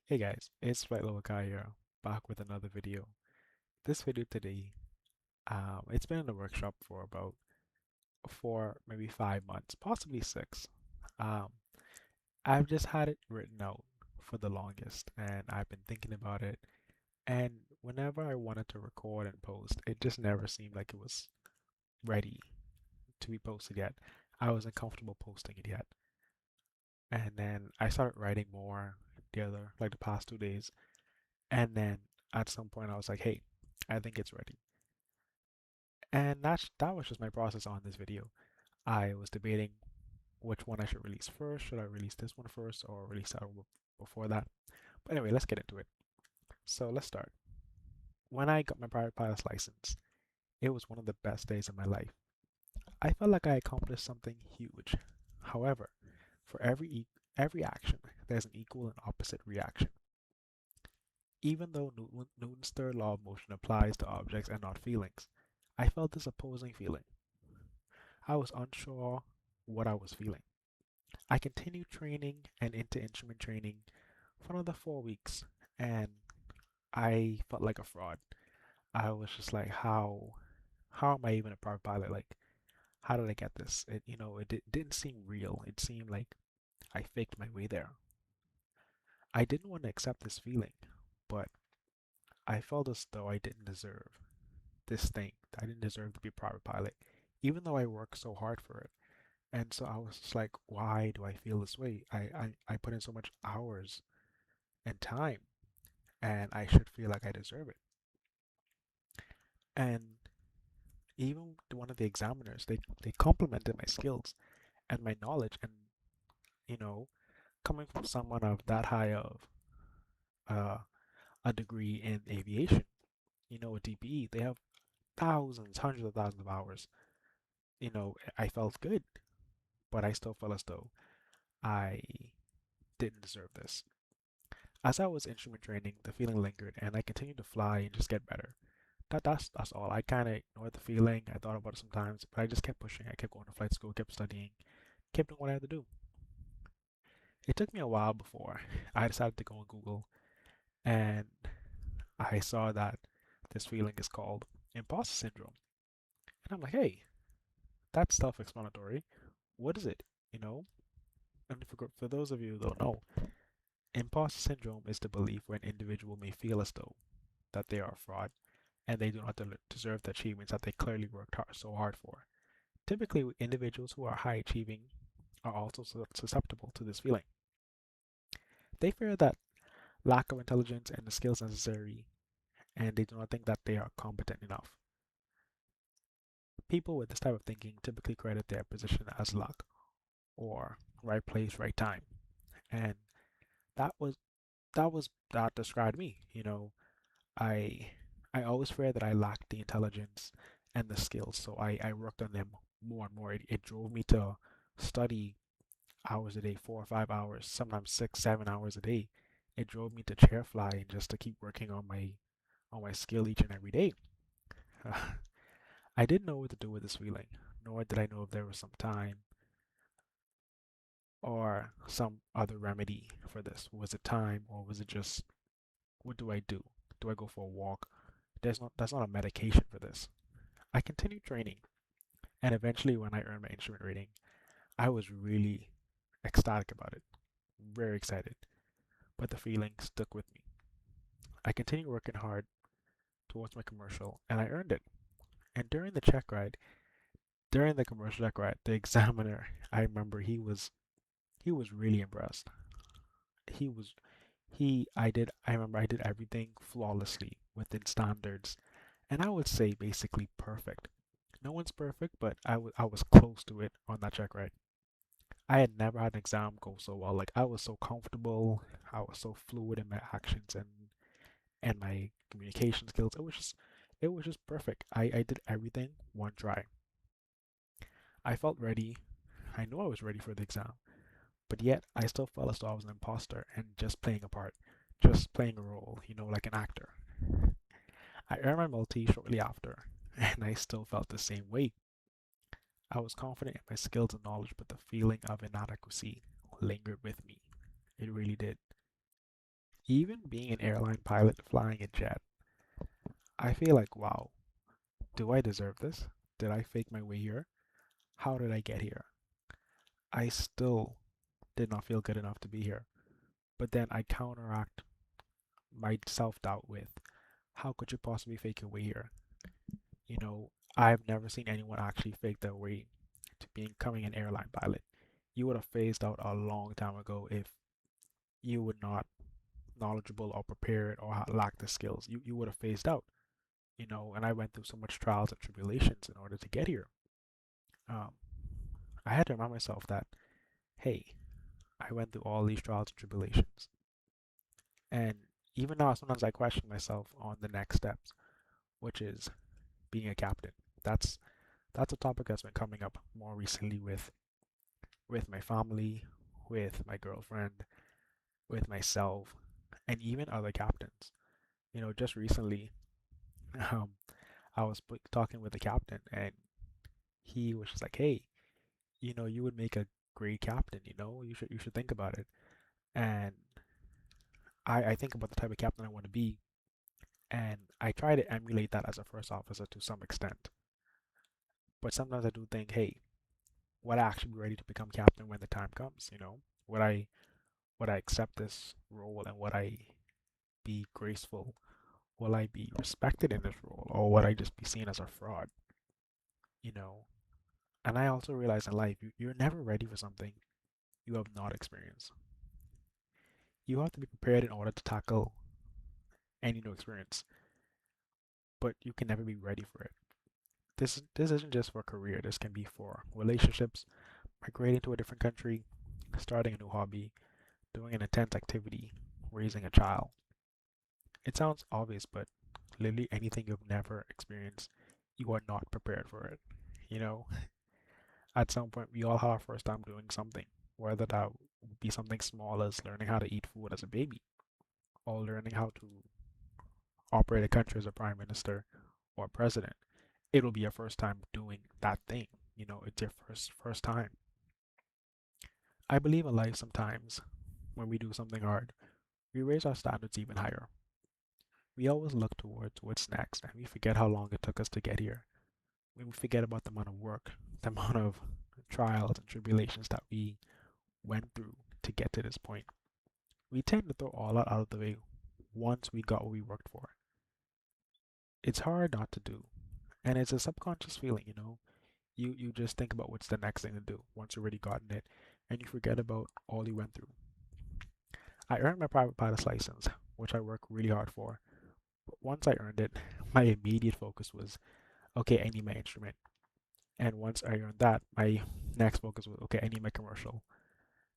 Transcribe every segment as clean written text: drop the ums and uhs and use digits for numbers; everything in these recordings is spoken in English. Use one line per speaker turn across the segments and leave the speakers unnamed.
Hey guys, it's White Little Guy here, back with another video. This video today, it's been in the workshop for about 4, maybe 5 months, possibly 6. Um, I've just had it written out for the longest, and I've been thinking about it. And whenever I wanted to record and post, it just never seemed like it was ready to be posted yet. I wasn't comfortable posting it yet. And then I started writing more like the past 2 days. And then at some point I was like, hey, I think it's ready. And that was just my process on this video. I was debating which one I should release first. Should I release this one first or release that one before that? But anyway, let's get into it. So let's start. When I got my private pilot's license, it was one of the best days of my life. I felt like I accomplished something huge. However, for every action, there's an equal and opposite reaction. Even though Newton's third law of motion applies to objects and not feelings, I felt this opposing feeling. I was unsure what I was feeling. I continued training and into instrument training for another 4 weeks, and I felt like a fraud. I was just like, how am I even a private pilot? Like, how did I get this? It didn't seem real. It seemed like I faked my way there. I didn't want to accept this feeling, but I felt as though I didn't deserve this thing. I didn't deserve to be a private pilot, even though I worked so hard for it. And so I was just like, why do I feel this way? I put in so much hours and time, and I should feel like I deserve it. And even one of the examiners, they complimented my skills and my knowledge. And, you know, coming from someone of that high of uh, a degree in aviation, a DPE, they have thousands, hundreds of thousands of hours. I felt good, but I still felt as though I didn't deserve this. As I was instrument training, the feeling lingered, and I continued to fly and just get better. That's all. I kind of ignored the feeling. I thought about it sometimes, but I just kept pushing. I kept going to flight school, kept studying, kept doing what I had to do. It took me a while before I decided to go on Google, and I saw that this feeling is called imposter syndrome. And I'm like, hey, that's self-explanatory. What is it? You know? And for those of you who don't know, imposter syndrome is the belief where an individual may feel as though that they are a fraud and they do not deserve the achievements that they clearly worked so hard for. Typically, individuals who are high achieving are also susceptible to this feeling. They fear that lack of intelligence and the skills necessary, and they do not think that they are competent enough. People with this type of thinking typically credit their position as luck or right place, right time. And that was that described me. I I always feared that I lacked the intelligence and the skills, so I worked on them more and more. It drove me to study hours a day, 4 or 5 hours, sometimes 6, 7 hours a day. It drove me to chair fly and just to keep working on my skill each and every day. I didn't know what to do with this feeling, nor did I know if there was some time or some other remedy for this. Was it time or was it just what do I do? Do I go for a walk? That's not a medication for this. I continued training, and eventually when I earned my instrument rating, I was really ecstatic about it. Very excited. But the feeling stuck with me. I continued working hard towards my commercial and I earned it. And during the commercial check ride, the examiner, I remember he was really impressed. He was I remember I did everything flawlessly within standards, and I would say basically perfect. No one's perfect, but I was close to it on that check ride. I had never had an exam go so well. Like I was so comfortable, I was so fluid in my actions and my communication skills. It was just perfect. I did everything one try. I felt ready. I knew I was ready for the exam, but yet I still felt as though I was an imposter and just playing a part, just playing a role, like an actor. I earned my multi shortly after, and I still felt the same way. I was confident in my skills and knowledge, but the feeling of inadequacy lingered with me. It really did. Even being an airline pilot flying a jet, I feel like, wow, do I deserve this? Did I fake my way here? How did I get here? I still did not feel good enough to be here. But then I counteract my self doubt with, how could you possibly fake your way here? You know, I've never seen anyone actually fake their way to becoming an airline pilot. You would have phased out a long time ago if you were not knowledgeable or prepared or lacked the skills. You would have phased out, and I went through so much trials and tribulations in order to get here. Um, I had to remind myself that, hey, I went through all these trials and tribulations. And even now, sometimes I question myself on the next steps, which is being a captain. That's that's a topic that's been coming up more recently with my family, with my girlfriend, with myself, and even other captains. Just recently, um, I was talking with the captain, and he was just like, "Hey, you would make a great captain. You should think about it." And I think about the type of captain I want to be, and I try to emulate that as a first officer to some extent. But sometimes I do think, hey, would I actually be ready to become captain when the time comes? Would I accept this role, and would I be graceful? Will I be respected in this role, or would I just be seen as a fraud? You know, and I also realize in life, you're never ready for something you have not experienced. You have to be prepared in order to tackle any new experience, but you can never be ready for it. This isn't just for career. This can be for relationships, migrating to a different country, starting a new hobby, doing an intense activity, raising a child. It sounds obvious, but literally anything you've never experienced, you are not prepared for it. You know, at some point, we all have our first time doing something, whether that be something small as learning how to eat food as a baby, or learning how to operate a country as a prime minister or president. It'll be your first time doing that thing. It's your first time. I believe in life sometimes when we do something hard, we raise our standards even higher. We always look towards what's next and we forget how long it took us to get here. We forget about the amount of work, the amount of trials and tribulations that we went through to get to this point. We tend to throw all that out of the way once we got what we worked for. It's hard not to do, and it's a subconscious feeling. You just think about what's the next thing to do once you've already gotten it, and you forget about all you went through. I earned my private pilot's license, which I worked really hard for. But once I earned it, my immediate focus was, okay, I need my instrument. And once I earned that, my next focus was, okay, I need my commercial.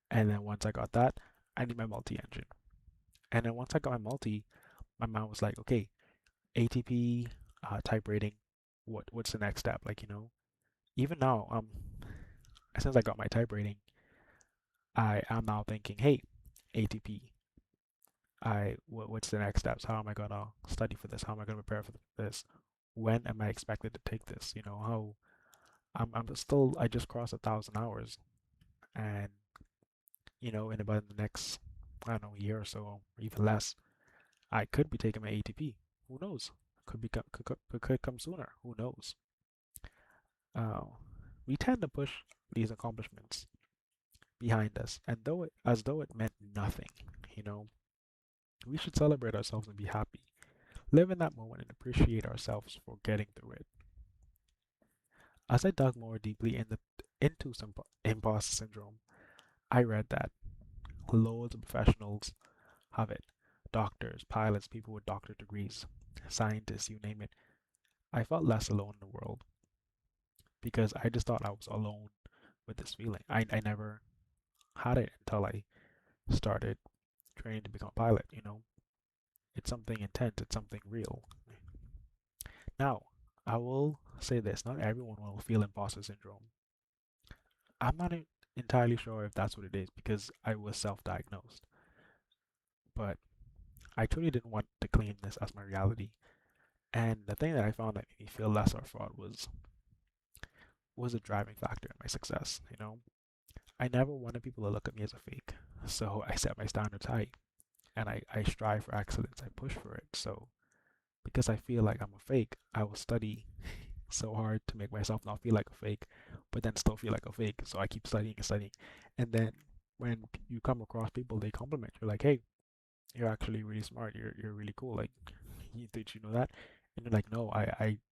And then once I got that, I need my multi-engine. And then once I got my multi, my mind was like, okay, ATP, type rating, what's the next step? Even now, since I got my type rating, I am now thinking, hey, ATP, what's the next steps? How am I gonna study for this? How am I gonna prepare for this? When am I expected to take this? How I just crossed 1,000 hours, and in about the next, I don't know, year or so, or even less, I could be taking my ATP. Who knows? Could come sooner. Who knows? Uh, we tend to push these accomplishments behind us, and as though it meant nothing. You know, we should celebrate ourselves and be happy. Live in that moment and appreciate ourselves for getting through it. As I dug more deeply into some imposter syndrome, I read that loads of professionals have it. Doctors, pilots, people with doctorate degrees, scientists, you name it. I felt less alone in the world because I just thought I was alone with this feeling. I never had it until I started training to become a pilot. It's something intense, it's something real. Now, I will say this, not everyone will feel imposter syndrome. I'm not entirely sure if that's what it is because I was self-diagnosed, but I truly didn't want to claim this as my reality. And the thing that I found that made me feel less of a fraud was a driving factor in my success. I never wanted people to look at me as a fake, so I set my standards high. and I strive for excellence. I push for it. So because I feel like I'm a fake, I will study so hard to make myself not feel like a fake, but then still feel like a fake. So I keep studying and studying. And then when you come across people, they compliment you like, "Hey, you're actually really smart. You're really cool. Like, did you know that?" And you're like, "No,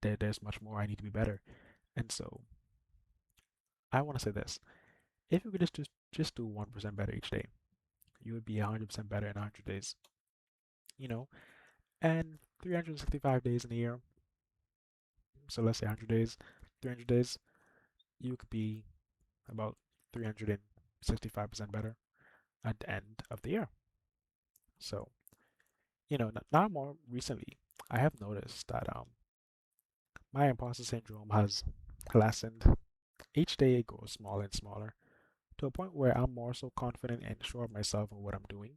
there's much more. I need to be better." And so I want to say this: if you could just do 1% better each day, you would be 100% better in 100 days. You know, and 365 days in a year. So let's say 100 days, 300 days, you could be about 365% better at the end of the year. So, now more recently, I have noticed that my imposter syndrome has lessened. Each day it grows smaller and smaller to a point where I'm more so confident and sure of myself and what I'm doing.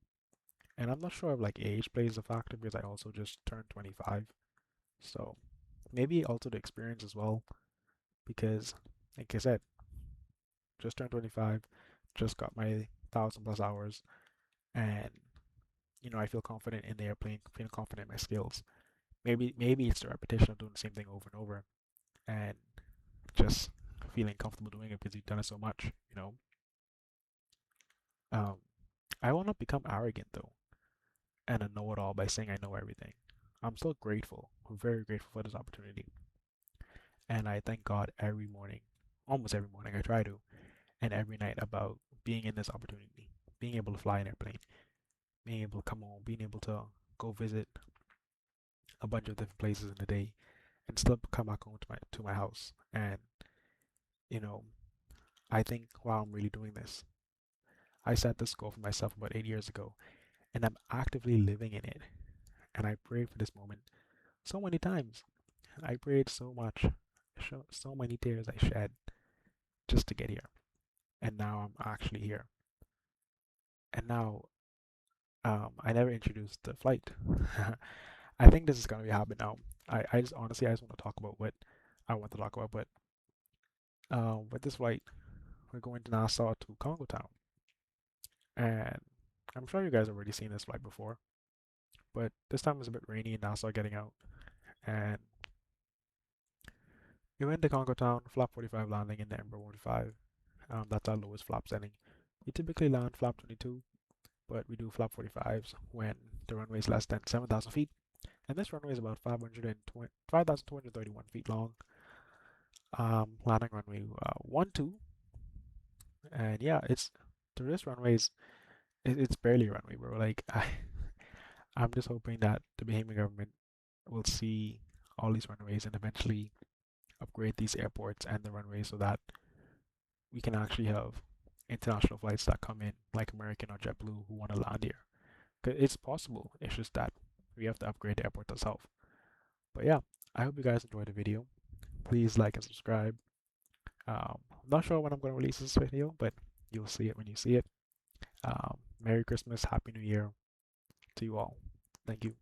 And I'm not sure if like age plays a factor because I also just turned 25. So maybe also the experience as well because, like I said, just turned 25, just got my 1,000+ hours, and I feel confident in the airplane, feeling confident in my skills. Maybe it's the repetition of doing the same thing over and over, and just feeling comfortable doing it because you've done it so much. Um, I will not become arrogant though, and a know-it-all by saying I know everything. I'm still grateful. I'm very grateful for this opportunity, and I thank God every morning, almost every morning I try to, and every night about being in this opportunity, being able to fly an airplane, being able to come home, being able to go visit a bunch of different places in a day, and still come back home to my house. And you know, I think, wow, I'm really doing this. I set this goal for myself about 8 years ago, and I'm actively living in it. And I prayed for this moment so many times. I prayed so much, so many tears I shed just to get here. And now I'm actually here. And now, I never introduced the flight. I think this is gonna be happening now. I just honestly, I just want to talk about what I want to talk about. But with this flight, we're going to Nassau to Congo Town, and I'm sure you guys have already seen this flight before. But this time was a bit rainy in Nassau getting out, and we went to Congo Town, flap 45 landing in the Ember 45. That's our lowest flap setting. We typically land flap 22, but we do flap 45s when the runway is less than 7,000 feet. And this runway is about 5,231 feet long. Landing runway 12, and yeah, it's this runway is it's barely a runway, bro. Like I'm just hoping that the Bahamian government will see all these runways and eventually upgrade these airports and the runways so that we can actually have international flights that come in, like American or JetBlue, who want to land here. 'Cause it's possible. It's just that we have to upgrade the airport itself. But yeah, I hope you guys enjoyed the video. Please like and subscribe. I'm not sure when I'm going to release this video, but you'll see it when you see it. Merry Christmas, Happy New Year to you all. Thank you.